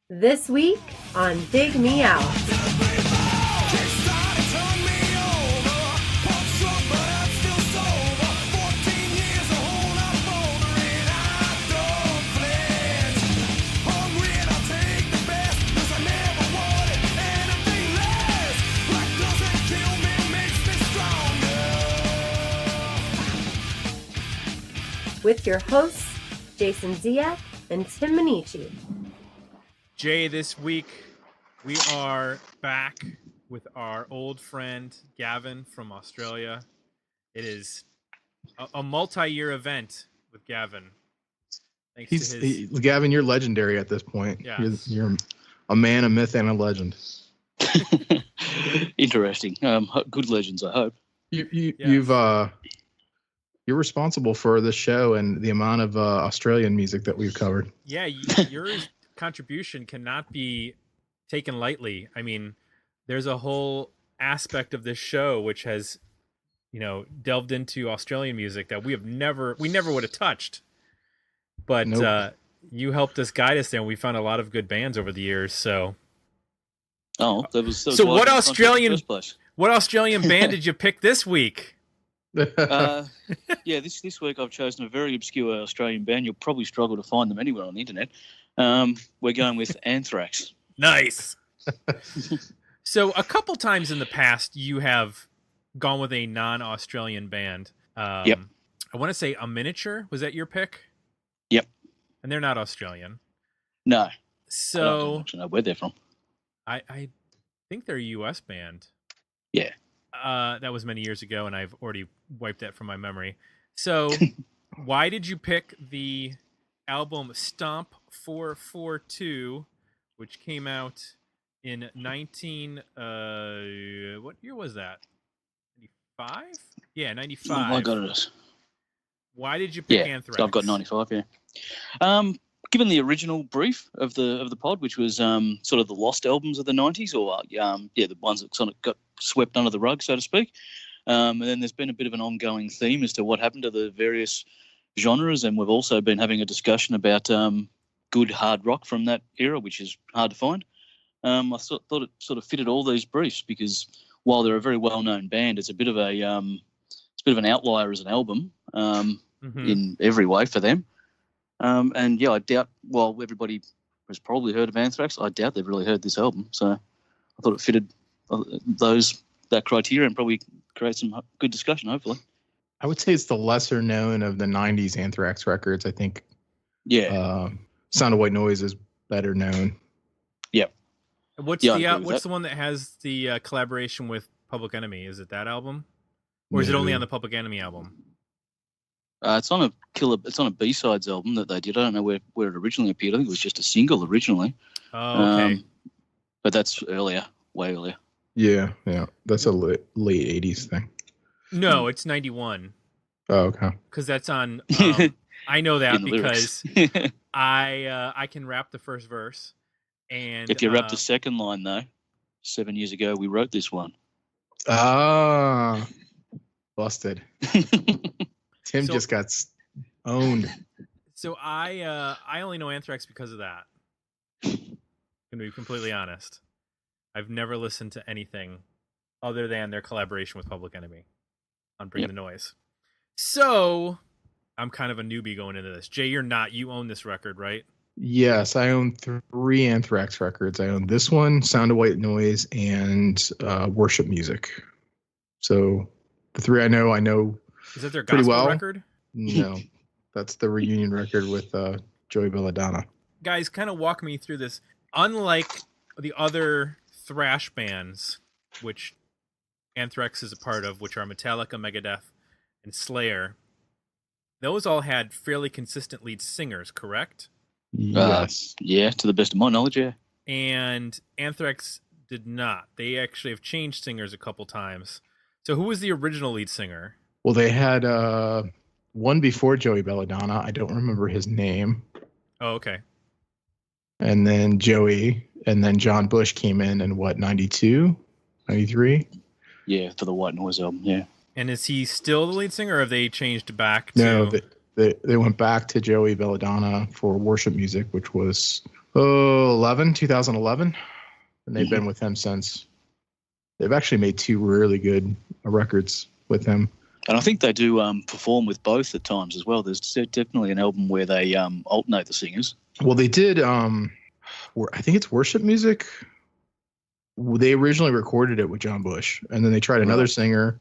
This week on Dig Me Out. With your hosts, Jason Ziak and Tim Minichi. Jay, this week we are back with our old friend Gavin from Australia. It is a multi-year event with Gavin. Thanks to his... Gavin, you're legendary at this point. Yeah. You're a man, a myth, and a legend. Interesting. Good legends, I hope. You're responsible for this show and the amount of Australian music that we've covered. Yeah, your contribution cannot be taken lightly. I mean, there's a whole aspect of this show which has, delved into Australian music that we never would have touched. But nope. You helped us guide us there, and we found a lot of good bands over the years. So, what Australian band did you pick this week? This week I've chosen a very obscure Australian band. You'll probably struggle to find them anywhere on the internet. We're going with Anthrax. Nice. So a couple times in the past, you have gone with a non-Australian band. Yep. I want to say A Miniature. Was that your pick? Yep. And they're not Australian. No. So I don't know where they're from. I think they're a U.S. band. Yeah. That was many years ago, and I've already wiped that from my memory. So, why did you pick the album Stomp 442, which came out in what year was that? 95? Yeah, 95. Oh my God, it is. Why did you pick Anthrax? I've got 95, yeah. Given the original brief of the pod, which was sort of the lost albums of the 90s, or the ones that sort of got swept under the rug, so to speak. And then there's been a bit of an ongoing theme as to what happened to the various genres, and we've also been having a discussion about good hard rock from that era, which is hard to find. I thought it sort of fitted all these briefs because while they're a very well-known band, it's a bit of an outlier as an album in every way for them. I doubt, while everybody has probably heard of Anthrax, I doubt they've really heard this album. So I thought it fitted that criteria and probably create some good discussion, hopefully. I would say it's the lesser known of the 90s Anthrax records. I think Sound of White Noise is better known. Yep. What's the one that has the collaboration with Public Enemy? Is it that album? Or is it only on the Public Enemy album? It's on a B-sides album that they did. I don't know where it originally appeared. I think it was just a single originally. Oh, okay. But that's earlier, way earlier. Yeah. That's a late 80s thing. No, it's 91. Oh, okay. Because that's on... I know that because I can rap the first verse. And if you rap the second line, though, 7 years ago, we wrote this one. Ah, busted. Tim just got owned. So I only know Anthrax because of that. I'm going to be completely honest. I've never listened to anything other than their collaboration with Public Enemy on Bring the Noise. So I'm kind of a newbie going into this. Jay, you own this record, right? Yes, I own 3 Anthrax records. I own this one, Sound of White Noise, and Worship Music. So the 3 I know Is that their pretty gospel well. record? No, that's the reunion record with Joey Belladonna. Guys, kind of walk me through this. Unlike the other thrash bands, which Anthrax is a part of, which are Metallica, Megadeth, and Slayer, those all had fairly consistent lead singers, correct? Yes. To the best of my knowledge, yeah. And Anthrax did not. They actually have changed singers a couple times. So who was the original lead singer? Well, they had one before Joey Belladonna. I don't remember his name. Oh, okay. And then Joey, and then John Bush came in 92, 93? Yeah, for the White Noise album, yeah. And is he still the lead singer, or have they changed back to... No, they went back to Joey Belladonna for Worship Music, which was 2011. And they've been with him since. They've actually made 2 really good records with him. And I think they do perform with both at times as well. There's definitely an album where they alternate the singers. Well, they did. I think it's Worship Music. They originally recorded it with John Bush, and then they tried another singer,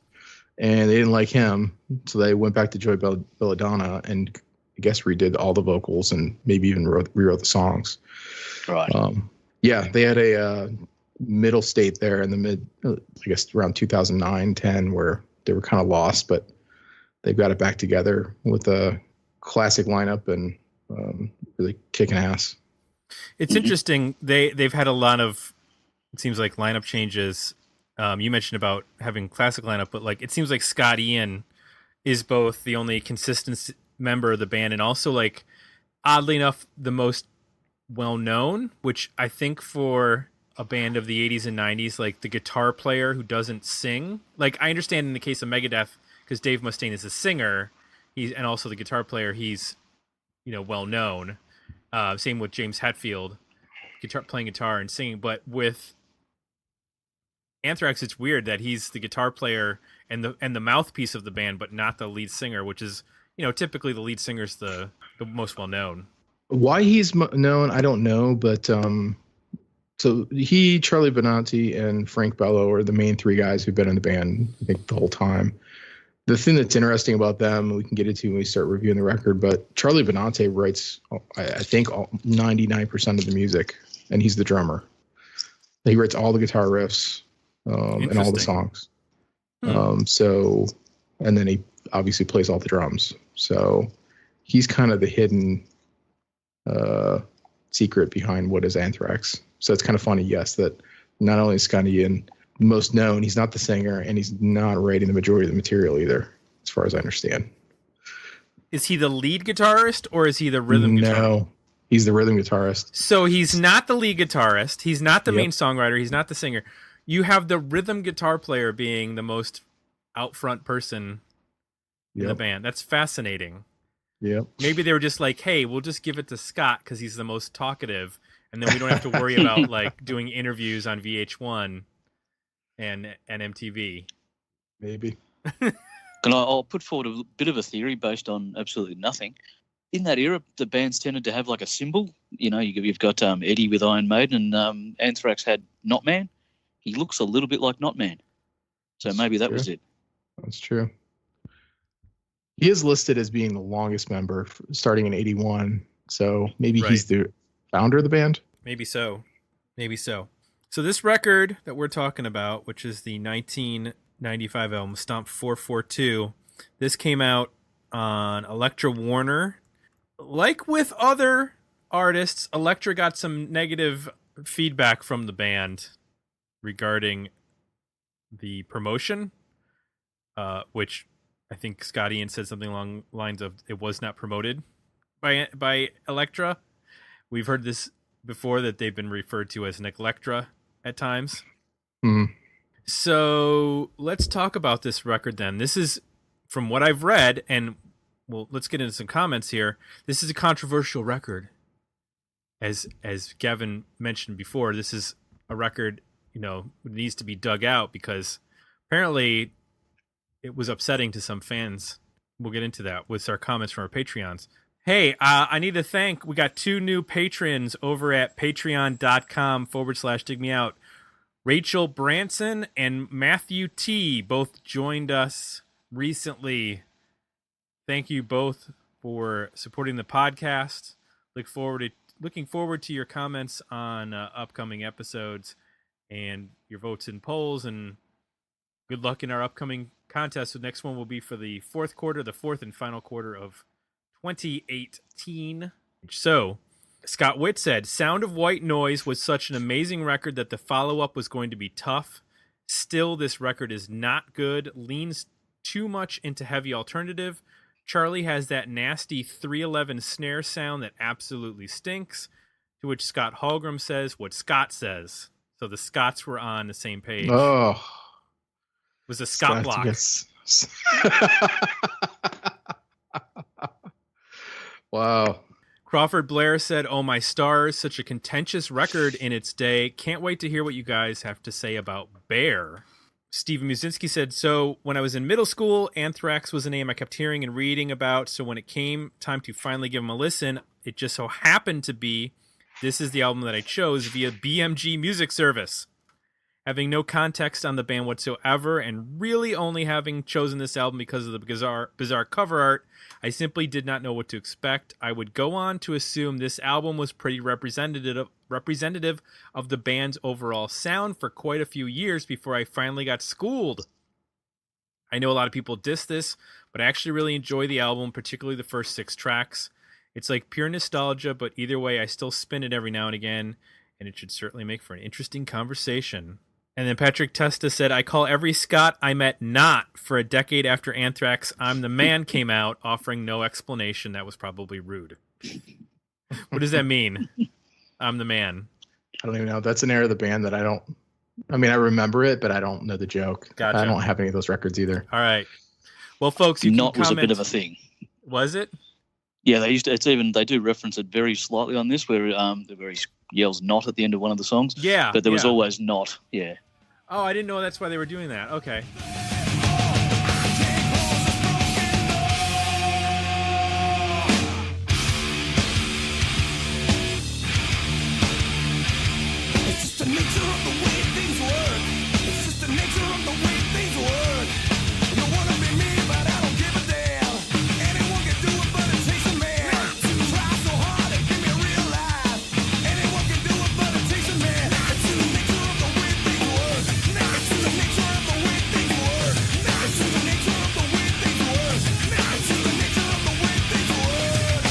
and they didn't like him, so they went back to Joey Belladonna and I guess redid all the vocals and maybe even rewrote the songs. Right. Yeah, they had a middle state there in the I guess around 2009, 10, where they were kind of lost, but they've got it back together with a classic lineup and really kicking ass. It's interesting. They've had a lot of, it seems like, lineup changes. You mentioned about having classic lineup, but like it seems like Scott Ian is both the only consistent member of the band and also, like, oddly enough, the most well known, which I think for a band of the 80s and 90s, like the guitar player who doesn't sing. Like, I understand in the case of Megadeth, because Dave Mustaine is a singer, and also the guitar player, he's, well known. Same with James Hetfield, playing guitar and singing. But with Anthrax, it's weird that he's the guitar player and the mouthpiece of the band, but not the lead singer, which is, typically the lead singer's the most well known. Why he's known, I don't know, but so Charlie Benanti, and Frank Bello are the main 3 guys who've been in the band, I think, the whole time. The thing that's interesting about them, we can get into when we start reviewing the record, but Charlie Benanti writes, I think, 99% of the music, and he's the drummer. He writes all the guitar riffs and all the songs. And then he obviously plays all the drums. So he's kind of the hidden secret behind what is Anthrax. So it's kind of funny, yes, that not only is Scott Ian most known, he's not the singer, and he's not writing the majority of the material either, as far as I understand. Is he the lead guitarist or is he the rhythm guitarist? No, he's the rhythm guitarist. So he's not the lead guitarist. He's not the main songwriter. He's not the singer. You have the rhythm guitar player being the most out front person in the band. That's fascinating. Yep. Maybe they were just like, hey, we'll just give it to Scott because he's the most talkative, and then we don't have to worry about like doing interviews on VH1 and MTV. Maybe. I'll put forward a bit of a theory based on absolutely nothing. In that era, the bands tended to have like a symbol. You've got Eddie with Iron Maiden, and Anthrax had Not Man. He looks a little bit like Not Man. So maybe that was it. That's true. He is listed as being the longest member, starting in 81. So maybe he's the founder of the band. Maybe so. So this record that we're talking about, which is the 1995 album, Stomp 442, this came out on Elektra Warner. Like with other artists, Elektra got some negative feedback from the band regarding the promotion, which I think Scott Ian said something along the lines of it was not promoted by Elektra. We've heard this before, that they've been referred to as Neglectra at times. Mm. So let's talk about this record then. This is, from what I've read, and let's get into some comments here. This is a controversial record. As Gavin mentioned before, this is a record, needs to be dug out because apparently it was upsetting to some fans. We'll get into that with our comments from our Patreons. Hey, I need to thank, we got 2 new patrons over at patreon.com/digmeout. Rachel Branson and Matthew T. both joined us recently. Thank you both for supporting the podcast. Looking forward to your comments on upcoming episodes and your votes in polls, and good luck in our upcoming contest. The next one will be for the fourth and final quarter of 2018. So, Scott Witt said, Sound of White Noise was such an amazing record that the follow-up was going to be tough. Still, this record is not good, leans too much into heavy alternative. Charlie has that nasty 311 snare sound that absolutely stinks, to which Scott Hallgrim says what Scott says. So the Scotts were on the same page. Oh. It was a Scott block. Yes. Wow. Crawford Blair said, "Oh my stars, such a contentious record in its day. Can't wait to hear what you guys have to say about Bear." Steven Musinski said, "So when I was in middle school, Anthrax was a name I kept hearing and reading about. So when it came time to finally give them a listen, it just so happened to be this is the album that I chose via BMG Music Service. Having no context on the band whatsoever and really only having chosen this album because of the bizarre cover art, I simply did not know what to expect. I would go on to assume this album was pretty representative of the band's overall sound for quite a few years before I finally got schooled. I know a lot of people diss this, but I actually really enjoy the album, particularly the first 6 tracks. It's like pure nostalgia, but either way, I still spin it every now and again, and it should certainly make for an interesting conversation." And then Patrick Testa said, "I call every Scot I met not for a decade after Anthrax I'm the Man came out, offering no explanation. That was probably rude." What does that mean? I'm the Man. I don't even know. That's an era of the band that I remember it, but I don't know the joke. Gotcha. I don't have any of those records either. All right. Well, folks, you Not can was a comment. bit of a thing. Was it? Yeah, they do reference it very slightly on this, where he yells "not" at the end of one of the songs. Yeah. But there was yeah. always "not." Yeah. Oh, I didn't know that's why they were doing that. Okay. It's just the nature of the way things work. It's just the nature of the way things work. You wanna be me, but I don't give a damn. Anyone can do it, but it takes a man. Try so hard and give me a real life. Anyone can do it, but it takes a man. It's just the nature of the way things work. It's just the nature of the way things work. It's just the nature of the way things work. It's just the nature of the way things work.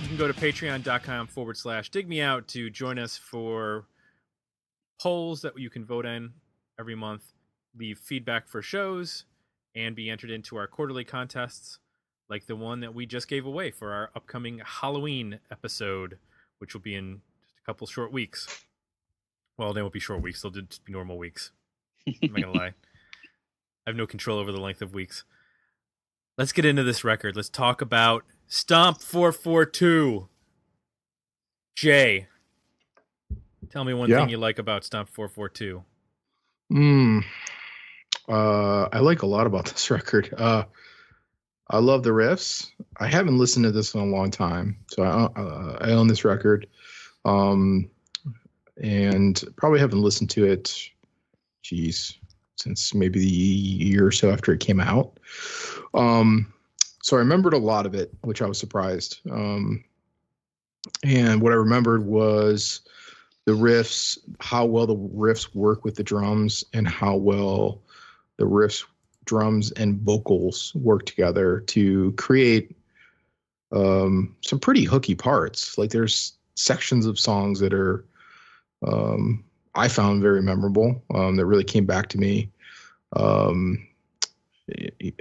You can go to patreon.com/digmeout to join us for polls that you can vote in every month, leave feedback for shows, and be entered into our quarterly contests like the one that we just gave away for our upcoming Halloween episode, which will be in just a couple short weeks. Well, they won't be short weeks. They'll just be normal weeks. I'm not going to lie. I have no control over the length of weeks. Let's get into this record. Let's talk about Stomp 442. Jay, tell me one thing you like about Stomp 442. I like a lot about this record. I love the riffs. I haven't listened to this in a long time, so I own this record, and probably haven't listened to it, since maybe the year or so after it came out. So I remembered a lot of it, which I was surprised. And what I remembered was the riffs, how well the riffs work with the drums, and how well the riffs, drums, and vocals work together to create some pretty hooky parts. Like there's sections of songs that are I found very memorable, that really came back to me.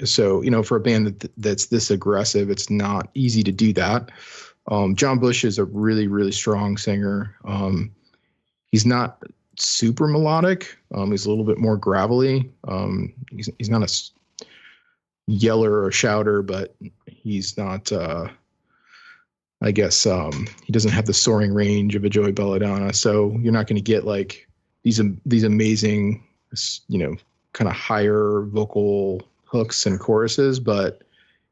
So, for a band that's this aggressive, it's not easy to do that. John Bush is a really, really strong singer. He's not super melodic. He's a little bit more gravelly. He's not a yeller or a shouter, but he's not, I guess, he doesn't have the soaring range of a Joey Belladonna. So you're not going to get like these amazing, kind of higher vocal hooks and choruses, but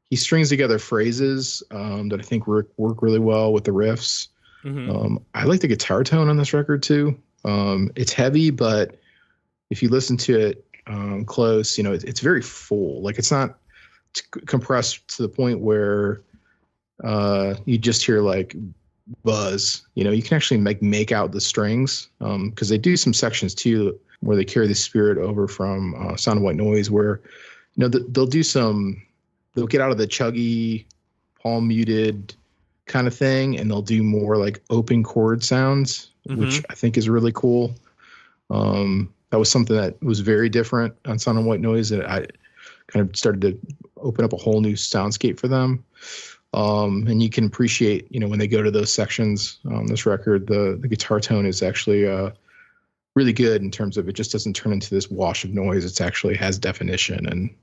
he strings together phrases that I think work really well with the riffs. Mm-hmm. I like the guitar tone on this record too. It's heavy, but if you listen to it close, it's very full. Like it's not compressed to the point where you just hear like buzz. You can actually make out the strings, because they do some sections too where they carry the spirit over from Sound of White Noise, where they'll get out of the chuggy, palm muted kind of thing, and they'll do more like open chord sounds, mm-hmm. which I think is really cool. That was something that was very different on Sound of White Noise, that I kind of started to open up a whole new soundscape for them. And you can appreciate, when they go to those sections on this record, the guitar tone is actually really good in terms of it just doesn't turn into this wash of noise. It actually has definition and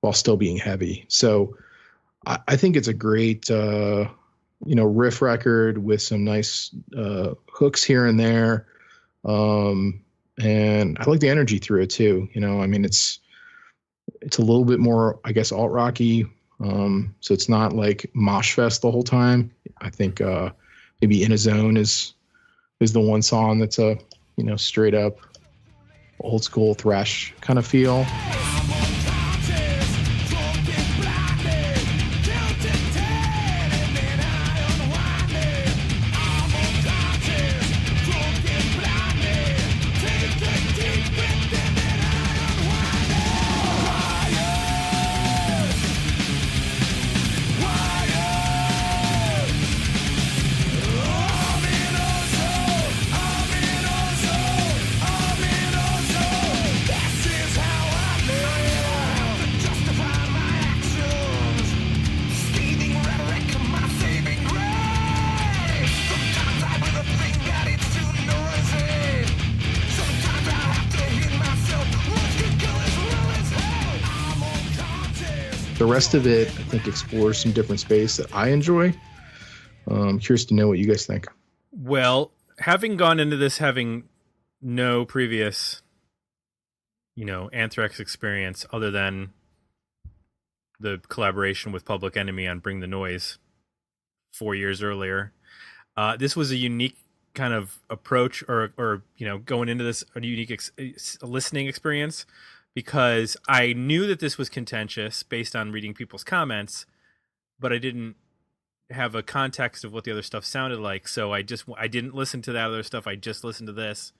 while still being heavy. So I think it's a great, riff record with some nice hooks here and there. And I like the energy through it too. I mean, it's a little bit more, I guess, alt rocky. So it's not like mosh fest the whole time. I think maybe In a Zone is the one song that's a straight up old school thrash kind of feel. The rest of it, I think, explores some different space that I enjoy. I'm curious to know what you guys think. Well, having gone into this having no previous, Anthrax experience other than the collaboration with Public Enemy on Bring the Noise 4 years earlier, this was a unique kind of approach or going into this, a unique listening experience, because I knew that this was contentious based on reading people's comments, but I didn't have a context of what the other stuff sounded like. So I didn't listen to that other stuff. I just listened to this.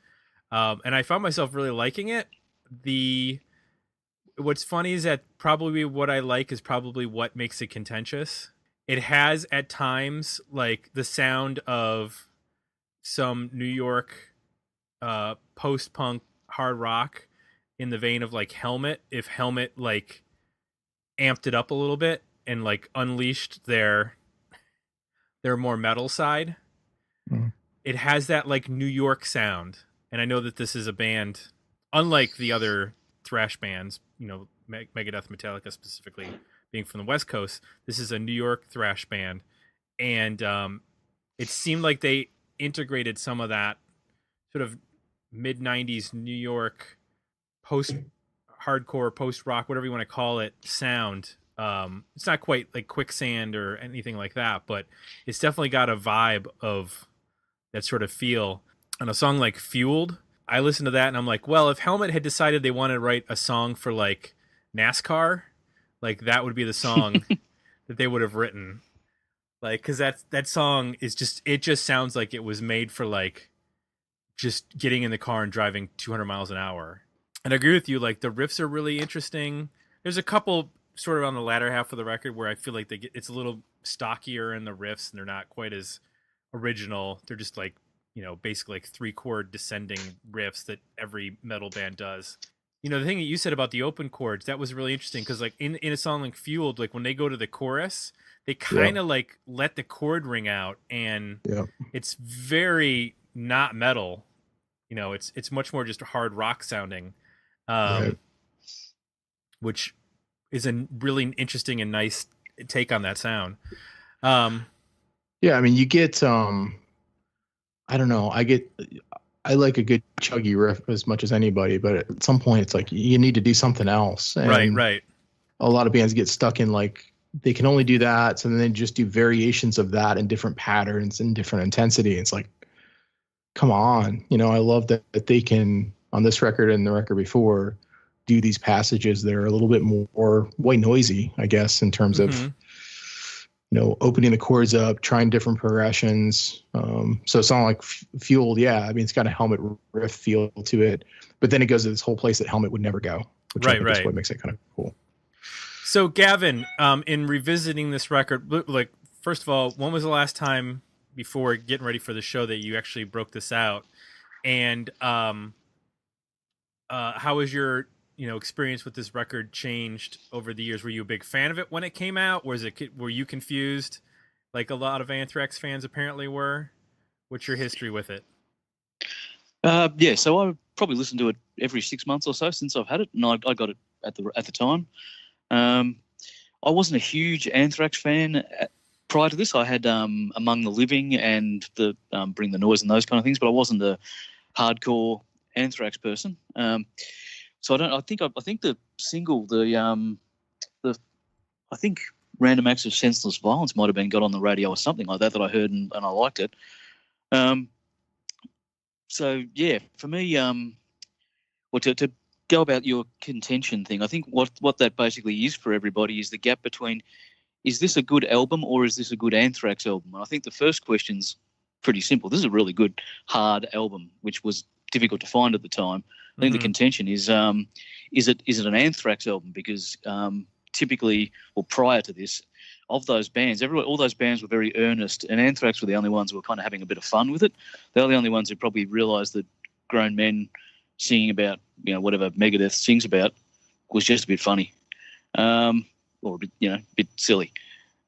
And I found myself really liking it. What's funny is that probably what I like is probably what makes it contentious. It has at times like the sound of some New York post-punk hard rock, in the vein of like Helmet, if Helmet like amped it up a little bit and like unleashed their more metal side. Mm. It has that like New York sound. And I know that this is a band, unlike the other thrash bands, Megadeth, Metallica specifically, being from the West Coast, this is a New York thrash band. And it seemed like they integrated some of that sort of mid-90s New York post-hardcore, post-rock, whatever you want to call it, sound. It's not quite like Quicksand or anything like that, but it's definitely got a vibe of that sort of feel. On a song like Fueled, I listened to that and I'm like, well, if Helmet had decided they wanted to write a song for like NASCAR, like that would be the song that they would have written. Like, because that song is it just sounds like it was made for like just getting in the car and driving 200 miles an hour. And I agree with you, like the riffs are really interesting. There's a couple sort of on the latter half of the record where I feel like it's a little stockier in the riffs and they're not quite as original. They're just like, basically like 3-chord descending riffs that every metal band does. The thing that you said about the open chords, that was really interesting because like in a song like Fueled, like when they go to the chorus, they kind of like let the chord ring out and it's very not metal. It's much more just hard rock sounding. Right. Which is a really interesting and nice take on that sound. I mean, you get I don't know, I like a good chuggy riff as much as anybody, but at some point it's like you need to do something else. And right. A lot of bands get stuck in like they can only do that, so then they just do variations of that in different patterns and different intensity. It's like, come on, I love that they can, on this record and the record before, do these passages that are a little bit more white noisy, I guess, in terms of, opening the chords up, trying different progressions. So a song like Fueled, I mean, it's got a Helmet riff feel to it, but then it goes to this whole place that Helmet would never go, which I think is what makes it kind of cool. So Gavin, in revisiting this record, like, first of all, when was the last time before getting ready for the show that you actually broke this out? And how was your experience with this record changed over the years? Were you a big fan of it when it came out? Were you confused like a lot of Anthrax fans apparently were? What's your history with it? So I probably listened to it every 6 months or so since I've had it, and I got it at the time. I wasn't a huge Anthrax fan prior to this. I had Among the Living and the Bring the Noise and those kind of things, but I wasn't a hardcore Anthrax person. So I think the single, I think Random Acts of Senseless Violence might have been got on the radio or something like that I heard and I liked it. So yeah, for me, well, to go about your contention thing, I think what that basically is for everybody is the gap between, is this a good album or is this a good Anthrax album? And I think the first question's pretty simple. This is a really good hard album, which was difficult to find at the time. I think the contention is it an Anthrax album? Because typically, or prior to this, of those bands, all those bands were very earnest, and Anthrax were the only ones who were kind of having a bit of fun with it. They're the only ones who probably realised that grown men singing about, whatever Megadeth sings about was just a bit funny, or a bit silly,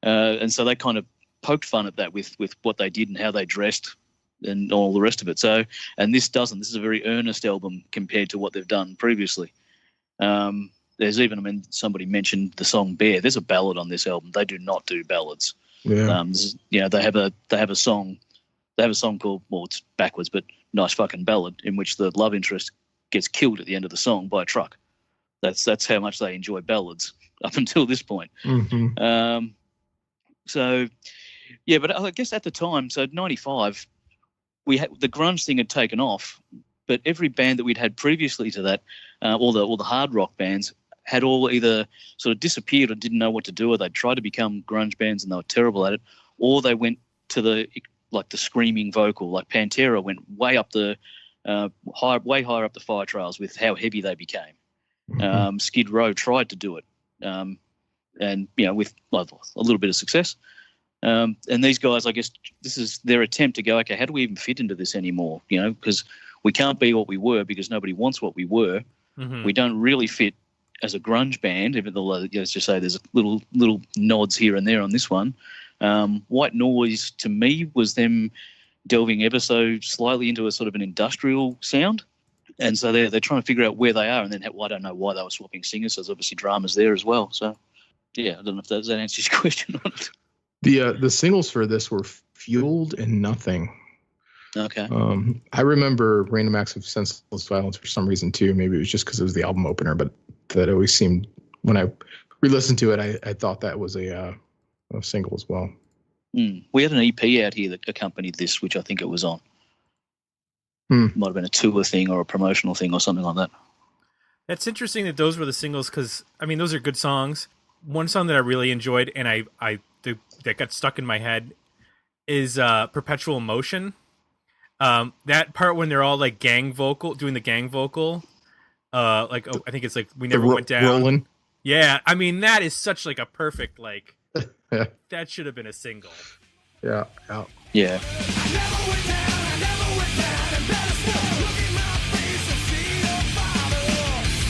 and so they kind of poked fun at that with what they did and how they dressed and all the rest of it. So, and this doesn't. This is a very earnest album compared to what they've done previously. There's even, somebody mentioned the song Bear. There's a ballad on this album. They do not do ballads. Yeah. They have a song. They have a song called, well, it's backwards, but Nice Fucking Ballad, in which the love interest gets killed at the end of the song by a truck. That's how much they enjoy ballads up until this point. Mm-hmm. So, yeah, but I guess at the time, so 95, we had the grunge thing had taken off, but every band that we'd had previously to that, all the hard rock bands, had all either sort of disappeared or didn't know what to do, or they'd tried to become grunge bands and they were terrible at it, or they went to the screaming vocal. Like Pantera went way up way higher up the fire trails with how heavy they became. Mm-hmm. Skid Row tried to do it, and with a little bit of success. And these guys, I guess, this is their attempt to go, okay, how do we even fit into this anymore? Because we can't be what we were because nobody wants what we were. Mm-hmm. We don't really fit as a grunge band, even though, let's just say there's little nods here and there on this one. White Noise, to me, was them delving ever so slightly into a sort of an industrial sound. And so they're trying to figure out where they are. And then I don't know why they were swapping singers. So there's obviously dramas there as well. So, yeah, I don't know if that answers your question on it. The singles for this were Fueled and Nothing. Okay. I remember Random Acts of Senseless Violence for some reason too. Maybe it was just because it was the album opener, but that always seemed, when I re-listened to it, I thought that was a single as well. We had an EP out here that accompanied this, which I think it was on. Might have been a tour thing or a promotional thing or something like that. That's interesting that those were the singles because, those are good songs. One song that I really enjoyed and that got stuck in my head is Perpetual Motion. That part when they're all like doing the gang vocal. I think it's like We Never Went Down. Rolling. Yeah, that is such like a perfect Yeah. That should have been a single. Yeah. Yeah. I never went down, and better still, look in my face and see your father.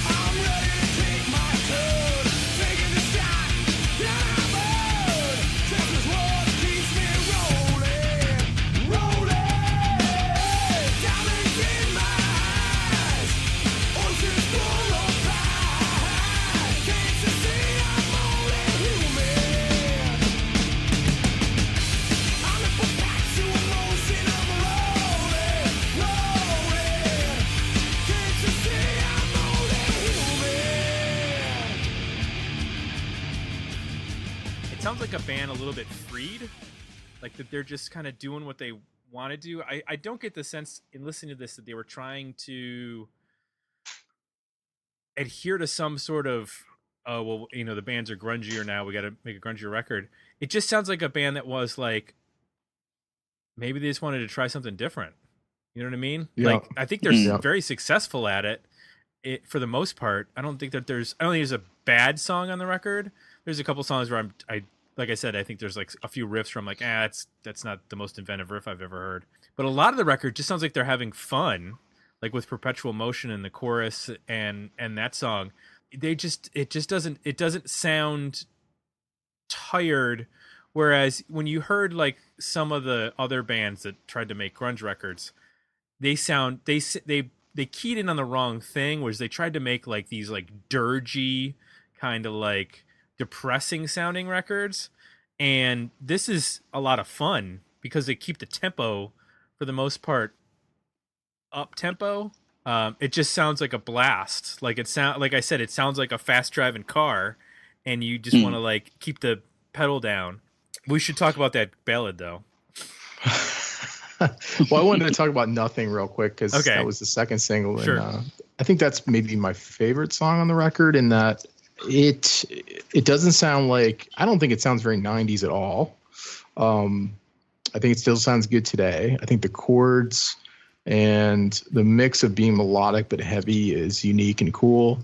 I'm ready to take my turn, taking the shot, yeah, I'm out. This is what keeps me rolling. Diamonds in my eyes, oceans full of pride. Can't you see I'm only human? I'm a perpetual motion, I'm rolling. Can't you see I'm only human? It sounds like a band a little bit freed, like that they're just kind of doing what they want to do. I don't get the sense in listening to this that they were trying to adhere to some sort of, the bands are grungier now, we got to make a grungier record. It just sounds like a band that was like, maybe they just wanted to try something different. You know what I mean? Yeah. Like, I think they're very successful at it, for the most part. I don't think there's a bad song on the record. There's a couple songs where like I said, I think there's like a few riffs where I'm like, that's not the most inventive riff I've ever heard. But a lot of the record just sounds like they're having fun, like with Perpetual Motion and the chorus and that song. It doesn't sound tired. Whereas when you heard like some of the other bands that tried to make grunge records, they keyed in on the wrong thing, whereas they tried to make like these like dirgy kind of like depressing sounding records, and this is a lot of fun because they keep the tempo for the most part up tempo. It just sounds like a blast. Like I said, it sounds like a fast driving car, and you just want to like keep the pedal down. We should talk about that ballad though. Well, I wanted to talk about Nothing real quick because that was the second single. Sure. And I think that's maybe my favorite song on the record in that it doesn't sound like, I don't think it sounds very 90s at all. I think it still sounds good today. I think the chords and the mix of being melodic but heavy is unique and cool.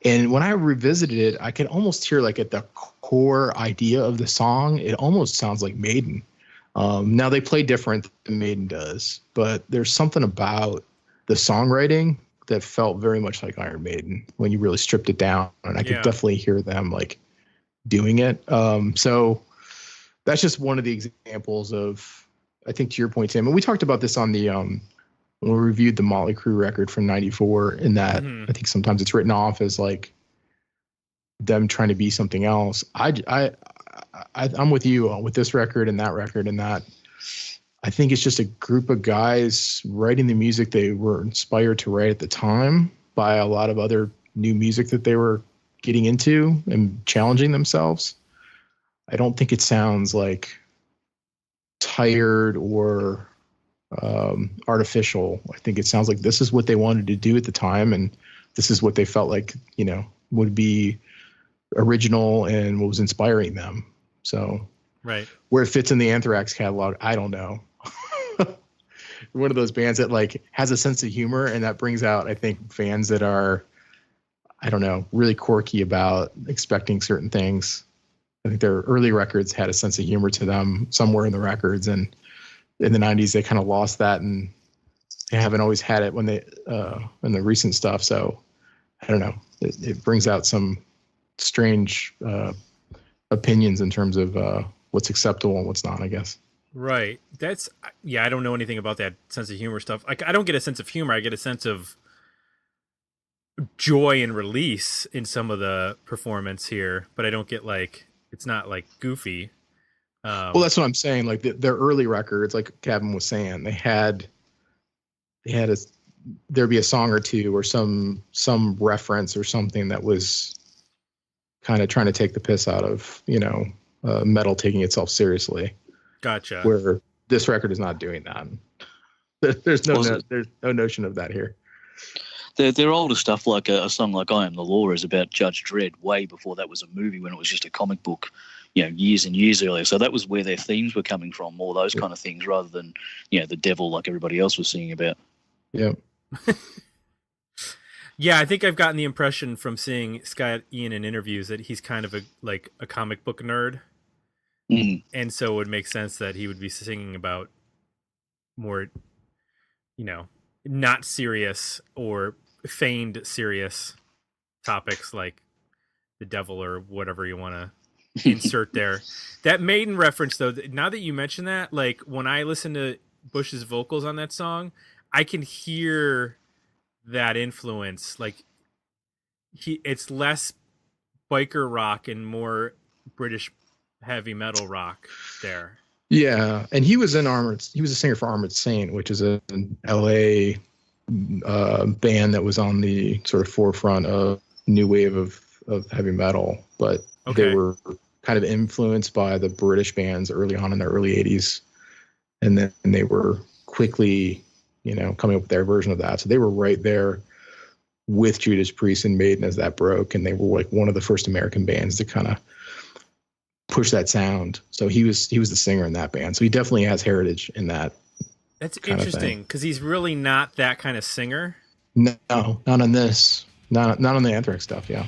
And when I revisited it, I could almost hear like at the core idea of the song, it almost sounds like Maiden. Now they play different than Maiden does, but there's something about the songwriting that felt very much like Iron Maiden when you really stripped it down, and I could definitely hear them like doing it. So that's just one of the examples of, I think to your point, Tim, and we talked about this on the when we reviewed the Motley Crue record from '94, in that I think sometimes it's written off as like them trying to be something else. I'm with you with this record and that I think it's just a group of guys writing the music they were inspired to write at the time by a lot of other new music that they were getting into and challenging themselves. I don't think it sounds like tired or artificial. I think it sounds like this is what they wanted to do at the time, and this is what they felt like, you know, would be original and what was inspiring them. So right, where it fits in the Anthrax catalog, I don't know. One of those bands that like has a sense of humor, and that brings out, I think, fans that are, I don't know, really quirky about expecting certain things. I think their early records had a sense of humor to them somewhere in the records, and in the 90s they kind of lost that, and they haven't always had it when they in the recent stuff. So I don't know, it brings out some strange opinions in terms of what's acceptable and what's not, I guess. Right. That's, I don't know anything about that sense of humor stuff. Like, I don't get a sense of humor. I get a sense of joy and release in some of the performance here, but I don't get like, it's not like goofy. Well, that's what I'm saying. Like their early records, like Kevin was saying, there'd be a song or two or some reference or something that was kind of trying to take the piss out of, you know, metal taking itself seriously. Gotcha. Where this record is not doing that. There's no notion of that here. Their older stuff, like a song like "I Am the Law," is about Judge Dredd way before that was a movie, when it was just a comic book, you know, years and years earlier. So that was where their themes were coming from, more those kind of things, rather than, you know, the devil like everybody else was singing about. Yeah. Yeah, I think I've gotten the impression from seeing Scott Ian in interviews that he's kind of a comic book nerd. And so it would make sense that he would be singing about more, you know, not serious or feigned serious topics like the devil or whatever you want to insert there. That Maiden reference, though, now that you mention that, like when I listen to Bush's vocals on that song, I can hear that influence. Like it's less biker rock and more British heavy metal rock there. Yeah, and he was a singer for Armored Saint, which is an LA band that was on the sort of forefront of new wave of heavy metal, but they were kind of influenced by the British bands early on in the early 80s, and then they were quickly, you know, coming up with their version of that. So they were right there with Judas Priest and Maiden as that broke, and they were like one of the first American bands to kind of push that sound. So he was the singer in that band. So he definitely has heritage in that. That's interesting, because he's really not that kind of singer. No, not on this. Not on the Anthrax stuff. Yeah.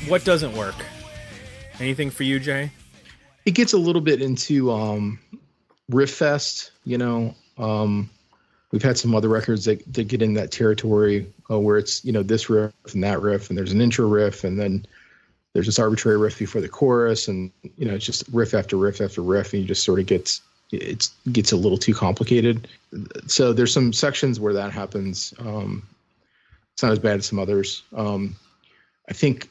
What doesn't work? Anything for you, Jay? It gets a little bit into riff fest, you know. We've had some other records that get in that territory where it's, you know, this riff and that riff, and there's an intro riff, and then there's this arbitrary riff before the chorus, and, you know, it's just riff after riff after riff, and you just sort of gets a little too complicated. So there's some sections where that happens. It's not as bad as some others. I think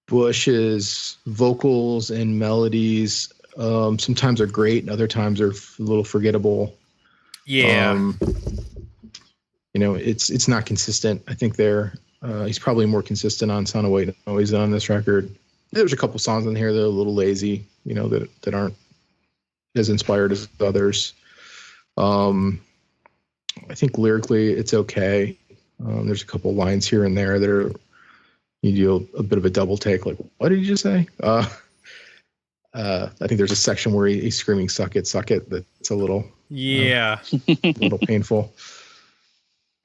Bush's vocals and melodies sometimes are great, and other times are a little forgettable. Yeah. You know, it's not consistent. I think he's probably more consistent on Sound of White Noise than on this record. There's a couple songs in here that are a little lazy, you know, that aren't as inspired as others. I think lyrically it's okay. There's a couple lines here and there that are, you do a bit of a double take, like, what did you just say? I think there's a section where he's screaming, suck it, that's a little a little painful.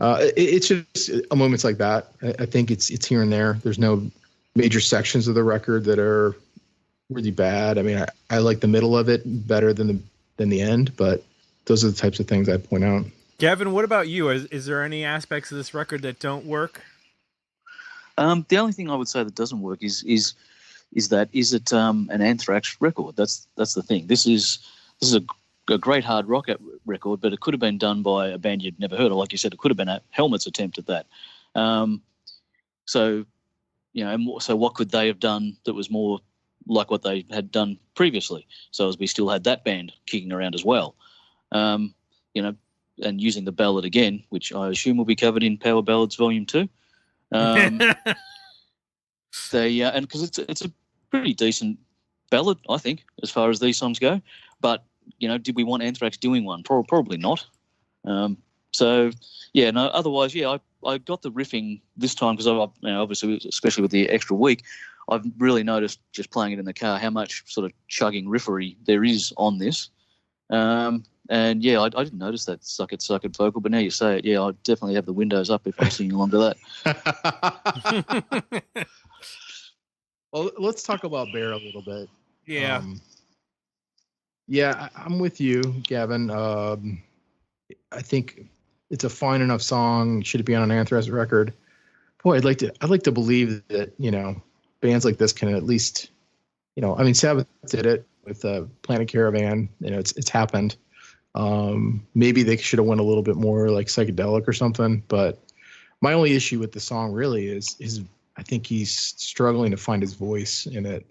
It's just moments like that. I think it's here and there. There's no major sections of the record that are really bad. I mean, I like the middle of it better than the end, but those are the types of things I point out. Gavin, what about you? Is there any aspects of this record that don't work? The only thing I would say that doesn't work is it an Anthrax record? That's the thing. This is a great hard rock record, but it could have been done by a band you'd never heard of. Like you said, it could have been a Helmet's attempt at that. So, you know, so what could they have done that was more like what they had done previously? So as we still had that band kicking around as well, you know, and using the ballad again, which I assume will be covered in Power Ballads Volume 2. And because it's a pretty decent ballad, I think, as far as these songs go. But, you know, did we want Anthrax doing one? Probably not. So, yeah, no, otherwise, yeah, I got the riffing this time because, you know, obviously, especially with the extra week, I've really noticed just playing it in the car how much sort of chugging riffery there is on this. And, yeah, I didn't notice that suck it vocal, but now you say it, yeah, I definitely have the windows up if I'm singing along to that. Well, let's talk about Bear a little bit. Yeah. I'm with you, Gavin. I think it's a fine enough song. Should it be on an Anthrax record? Boy, I'd like to believe that, you know, bands like this can at least, you know, I mean, Sabbath did it with Planet Caravan. You know, it's happened. Maybe they should have went a little bit more like psychedelic or something. But my only issue with the song really is I think he's struggling to find his voice in it.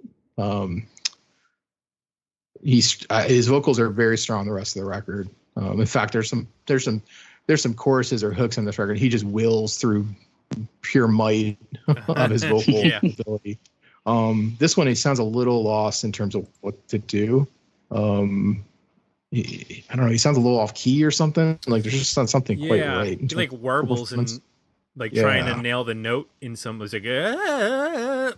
His vocals are very strong the rest of the record. In fact, there's some choruses or hooks on this record. He just wills through pure might of his vocal ability. This one, he sounds a little lost in terms of what to do. I don't know. He sounds a little off key or something. Like there's just not something quite right. He like warbles and like trying to nail the note in some. It's like, yeah.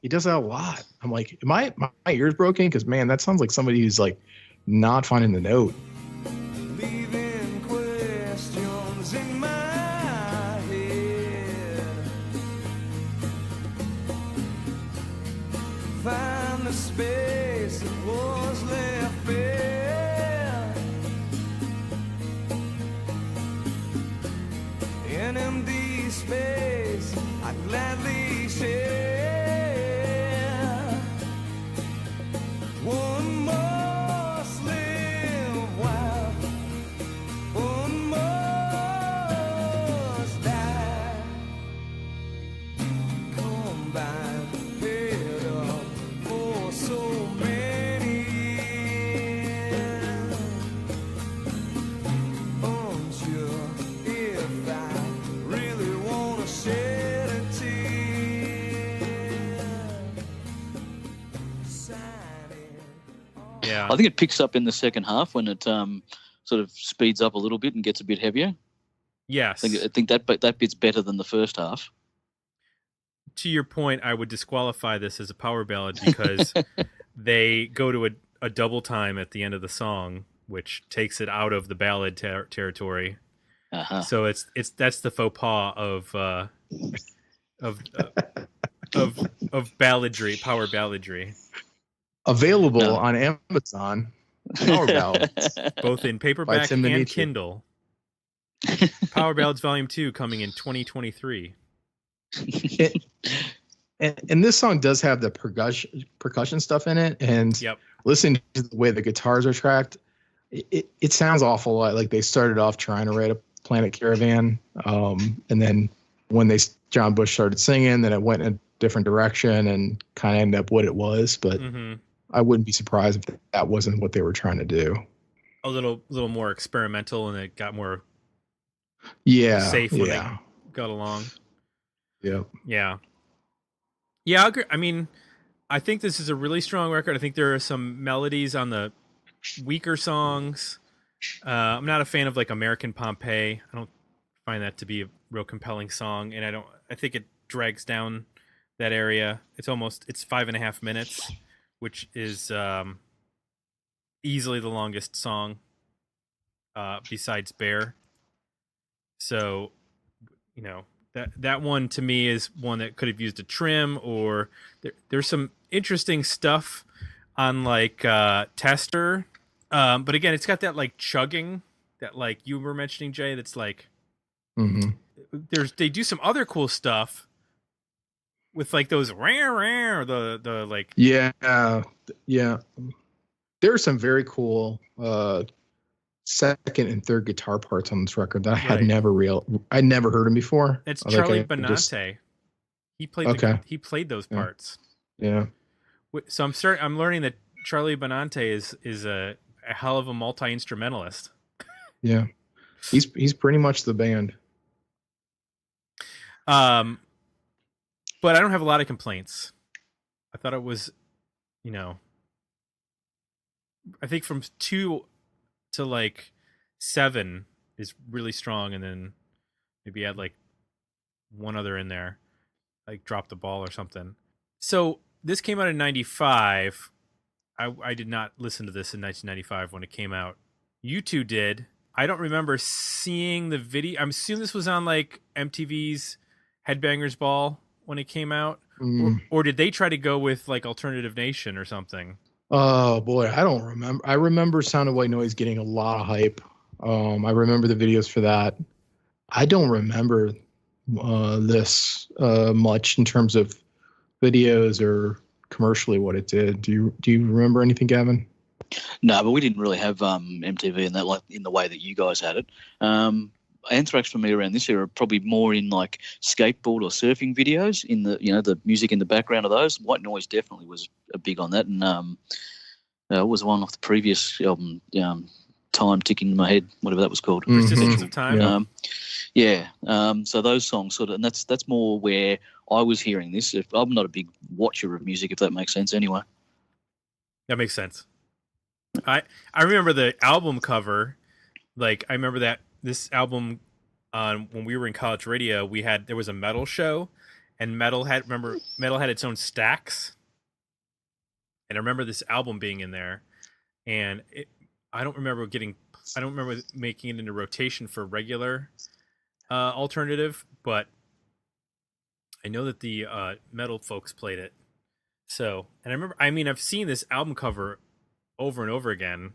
He does that a lot. I'm like, am my ears broken? Because man, that sounds like somebody who's like not finding the note. Leaving questions in my head. Find the space that was left bare. An empty space I gladly share. One more slave while one must die. Combine paid up for so many. Unsure if I really want to shed a tear. yeah. I think it picks up in the second half when it sort of speeds up a little bit and gets a bit heavier. Yes. I think that bit's better than the first half. To your point, I would disqualify this as a power ballad because they go to a double time at the end of the song, which takes it out of the ballad territory. Uh-huh. So that's the faux pas of of balladry, power balladry, Available on Amazon. Power ballads. both in paperback Tim and Minetti. Kindle. Power Ballads Volume 2 coming in 2023. And this song does have the percussion stuff in it, and Yep. listening to the way the guitars are tracked, it sounds awful like they started off trying to write a Planet Caravan, and then when John Bush started singing, then it went in a different direction and kind of ended up what it was. But I wouldn't be surprised if that wasn't what they were trying to do. A little more experimental, and it got more safe when they got along. Yep. Yeah. Yeah, I agree. I mean, I think this is a really strong record. I think there are some melodies on the weaker songs. I'm not a fan of like American Pompeii. I don't find that to be a real compelling song, and I think it drags down that area. It's 5.5 minutes, which is easily the longest song besides Bear. So, that one to me is one that could have used a trim, or there's some interesting stuff on like Tester. But again, it's got that like chugging that like you were mentioning, Jay, that's like they do some other cool stuff with like those the like yeah. There are some very cool second and third guitar parts on this record that I'd never heard them before. It's Charlie Benante. He played those parts. Yeah. So I'm learning that Charlie Benante is a hell of a multi-instrumentalist. Yeah. He's pretty much the band. But I don't have a lot of complaints. I thought it was, I think from 2 to like 7 is really strong, and then maybe add like one other in there, like Drop the Ball or something. So this came out in 95. I did not listen to this in 1995 when it came out. You two did. I don't remember seeing the video. I'm assuming this was on like MTV's Headbangers Ball when it came out, or did they try to go with like Alternative Nation or something? Oh boy, I don't remember. I remember Sound of White Noise getting a lot of hype. I remember the videos for that. I don't remember this much in terms of videos or commercially what it did. Do you remember anything, Gavin? No, but we didn't really have MTV in that, like in the way that you guys had it. Anthrax for me around this era probably more in like skateboard or surfing videos, in the the music in the background of those. White Noise definitely was a big on that, and it was one off the previous album, Time Ticking in My Head, whatever that was called. Persistence of Time. So those songs sort of, and that's more where I was hearing this. I'm not a big watcher of music, if that makes sense. Anyway, that makes sense. I remember the album cover. Like I remember that this album, when we were in college radio, there was a metal show, and metal had its own stacks, and I remember this album being in there, and I don't remember making it into rotation for regular alternative, but I know that the metal folks played it. So, and I've seen this album cover over and over again,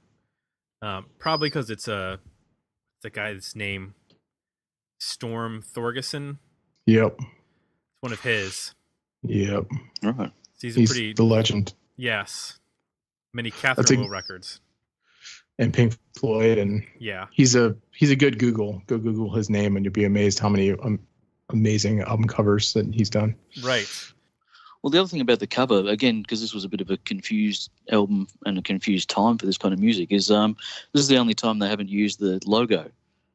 probably because it's the guy's name, Storm Thorgerson. Yep. It's one of his. Yep. Right. He's the legend. Yes. Many Catherine Will records. And Pink Floyd, and he's a good Google. Go Google his name, and you'll be amazed how many amazing album covers that he's done. Right. Well, the other thing about the cover, again, because this was a bit of a confused album and a confused time for this kind of music, is this is the only time they haven't used the logo.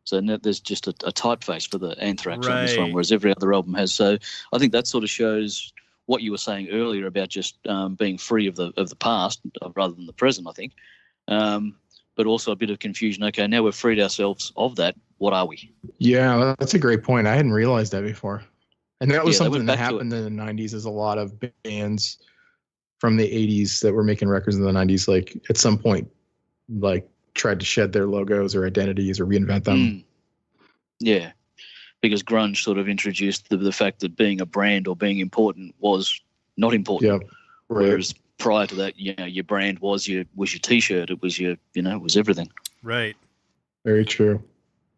So there's just a typeface for the Anthrax on this one, whereas every other album has. So I think that sort of shows what you were saying earlier about just being free of the past rather than the present, I think. But also a bit of confusion. Okay, now we've freed ourselves of that. What are we? Yeah, that's a great point. I hadn't realized that before. And that was something that happened in the 90s, is a lot of bands from the 80s that were making records in the 90s, like at some point, like tried to shed their logos or identities or reinvent them. Yeah. because grunge sort of introduced the fact that being a brand or being important was not important. Yeah. Right. Whereas prior to that, your brand was your T-shirt. It was it was everything. Right. Very true.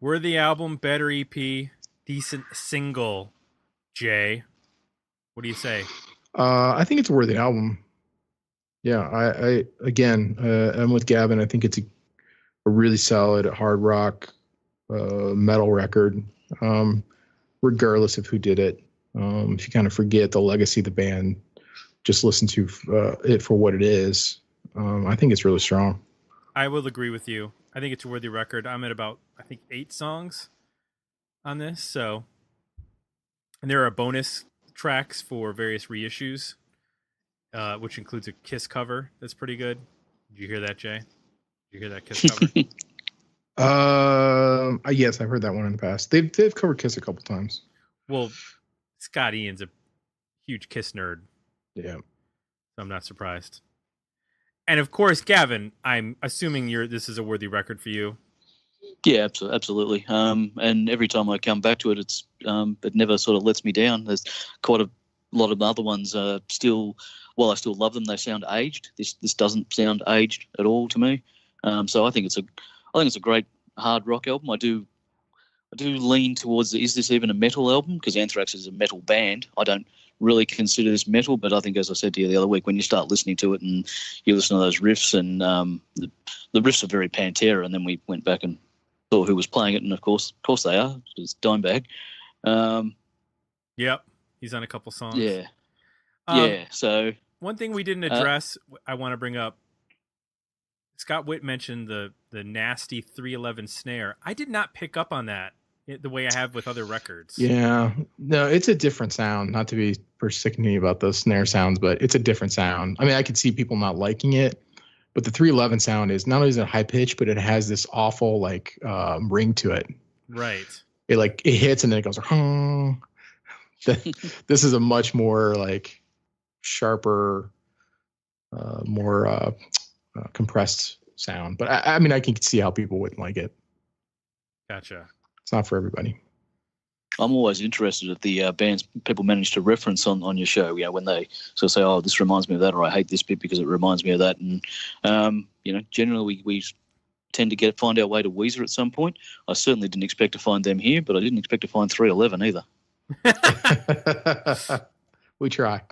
Worthy album, better EP, decent single. Jay, what do you say? I think it's a worthy album. Yeah, I again, I'm with Gavin. I think it's a really solid hard rock metal record, regardless of who did it. If you kind of forget the legacy of the band, just listen to it for what it is. I think it's really strong. I will agree with you. I think it's a worthy record. I'm at about, I think, 8 songs on this. So, and there are bonus tracks for various reissues, which includes a Kiss cover that's pretty good. Did you hear that, Jay? Did you hear that Kiss cover? Yes, I've heard that one in the past. They've covered Kiss a couple times. Well, Scott Ian's a huge Kiss nerd. Yeah. So I'm not surprised. And of course, Gavin, I'm assuming this is a worthy record for you. Yeah, absolutely. And every time I come back to it, it never sort of lets me down. There's quite a lot of other ones still. While I still love them, they sound aged. This doesn't sound aged at all to me. So I think it's a great hard rock album. I do lean towards is this even a metal album? Because Anthrax is a metal band. I don't really consider this metal, but I think, as I said to you the other week, when you start listening to it and you listen to those riffs, and the riffs are very Pantera, and then we went back and saw who was playing it, and of course they are. It's Dimebag. Yep, he's on a couple songs. Yeah, So one thing we didn't address, I want to bring up. Scott Witt mentioned the nasty 311 snare. I did not pick up on that the way I have with other records. Yeah, no, it's a different sound. Not to be persnickety about those snare sounds, but it's a different sound. I mean, I could see people not liking it, but the 311 sound is not only is it high pitch, but it has this awful ring to it. Right. It hits and then it goes. This is a much more sharper, more compressed sound. But I mean, I can see how people wouldn't like it. Gotcha. It's not for everybody. I'm always interested at the bands people manage to reference on your show. When they sort of say, "Oh, this reminds me of that," or "I hate this bit because it reminds me of that," and generally we tend to find our way to Weezer at some point. I certainly didn't expect to find them here, but I didn't expect to find 311 either. We try.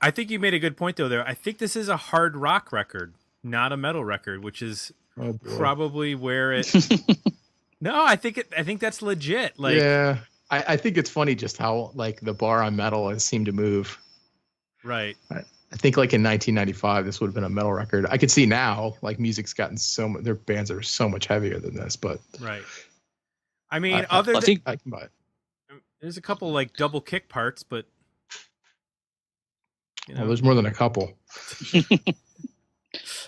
I think you made a good point though there. I think this is a hard rock record, not a metal record, which is probably where it. No, I think that's legit. Yeah, I think it's funny just how the bar on metal has seemed to move. Right. I think in 1995 this would have been a metal record. I could see now music's gotten their bands are so much heavier than this, but right. I mean, I think I can buy it. There's a couple double kick parts, but well, there's more than a couple.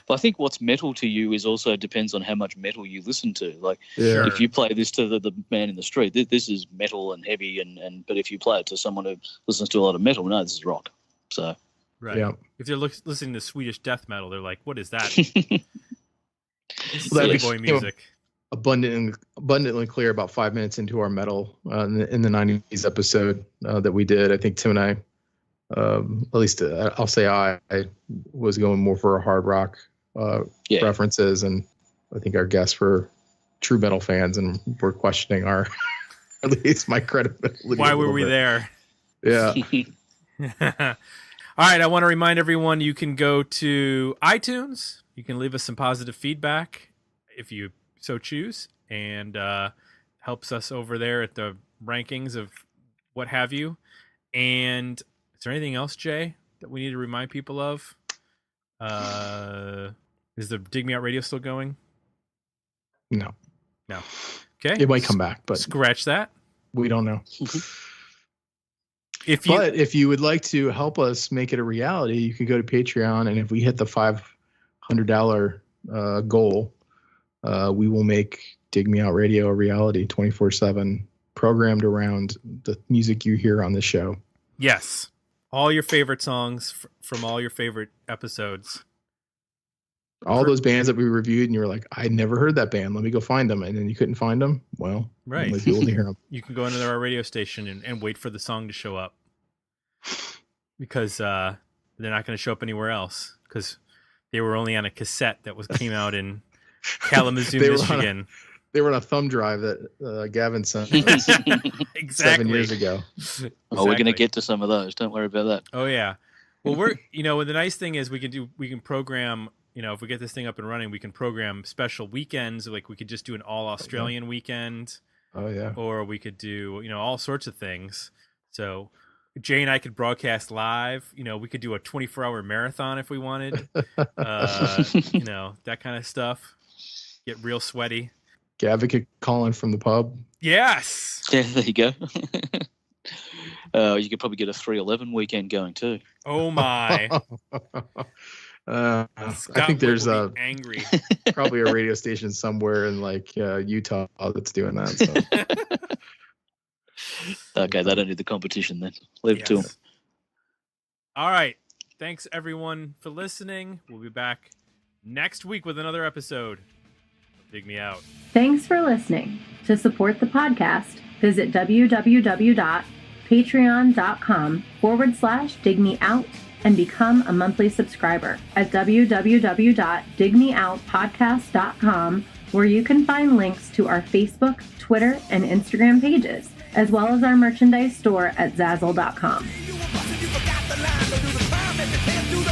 But I think what's metal to you is also depends on how much metal you listen to. Yeah. If you play this to the man in the street, this is metal and heavy, but if you play it to someone who listens to a lot of metal, no, this is rock. So right. Yeah. If they're listening to Swedish death metal, they're like, "What is that?" Well, Silly boy music. Abundantly clear about 5 minutes into our metal in the 90s episode that we did. I think Tim and I, at least I'll say I was going more for a hard rock references, and I think our guests were true metal fans, and we're questioning at least my credibility. Why were we there? Yeah. All right, I want to remind everyone you can go to iTunes. You can leave us some positive feedback if you so choose, and helps us over there at the rankings of what have you. And is there anything else, Jay, that we need to remind people of? Is the Dig Me Out Radio still going? No. Okay. It might come back, but scratch that. We don't know. But if you would like to help us make it a reality, you can go to Patreon, and if we hit the $500 goal, we will make Dig Me Out Radio a reality, 24/7, programmed around the music you hear on the show. Yes. All your favorite songs from all your favorite episodes. All those bands that we reviewed, and you were like, I never heard that band. Let me go find them. And then you couldn't find them. Well, Right. only people to hear them. You can go into our radio station and wait for the song to show up, because they're not going to show up anywhere else, because they were only on a cassette that came out in Kalamazoo, Michigan. They were on a thumb drive that Gavin sent us Exactly. 7 years ago. Oh, we're going to get to some of those. Don't worry about that. Oh yeah. Well, the nice thing is we can program, if we get this thing up and running, we can program special weekends. Like we could just do an all Australian weekend. Oh yeah. Or we could do, all sorts of things. So Jay and I could broadcast live. We could do a 24-hour marathon if we wanted. That kind of stuff. Get real sweaty. Gavin could call in from the pub. Yes. Yeah, there you go. You could probably get a 311 weekend going too. Oh my. I Scott think there's will be angry. probably a radio station somewhere in like Utah that's doing that. So. Okay, they don't need the competition then. Leave it to them. All right. Thanks everyone for listening. We'll be back next week with another episode. Dig me out. Thanks for listening. To support the podcast, visit www.patreon.com/digmeout and become a monthly subscriber at www.digmeoutpodcast.com, where you can find links to our Facebook, Twitter, and Instagram pages, as well as our merchandise store at Zazzle.com. You were busted, you forgot the line. Don't do the crime if you can't do the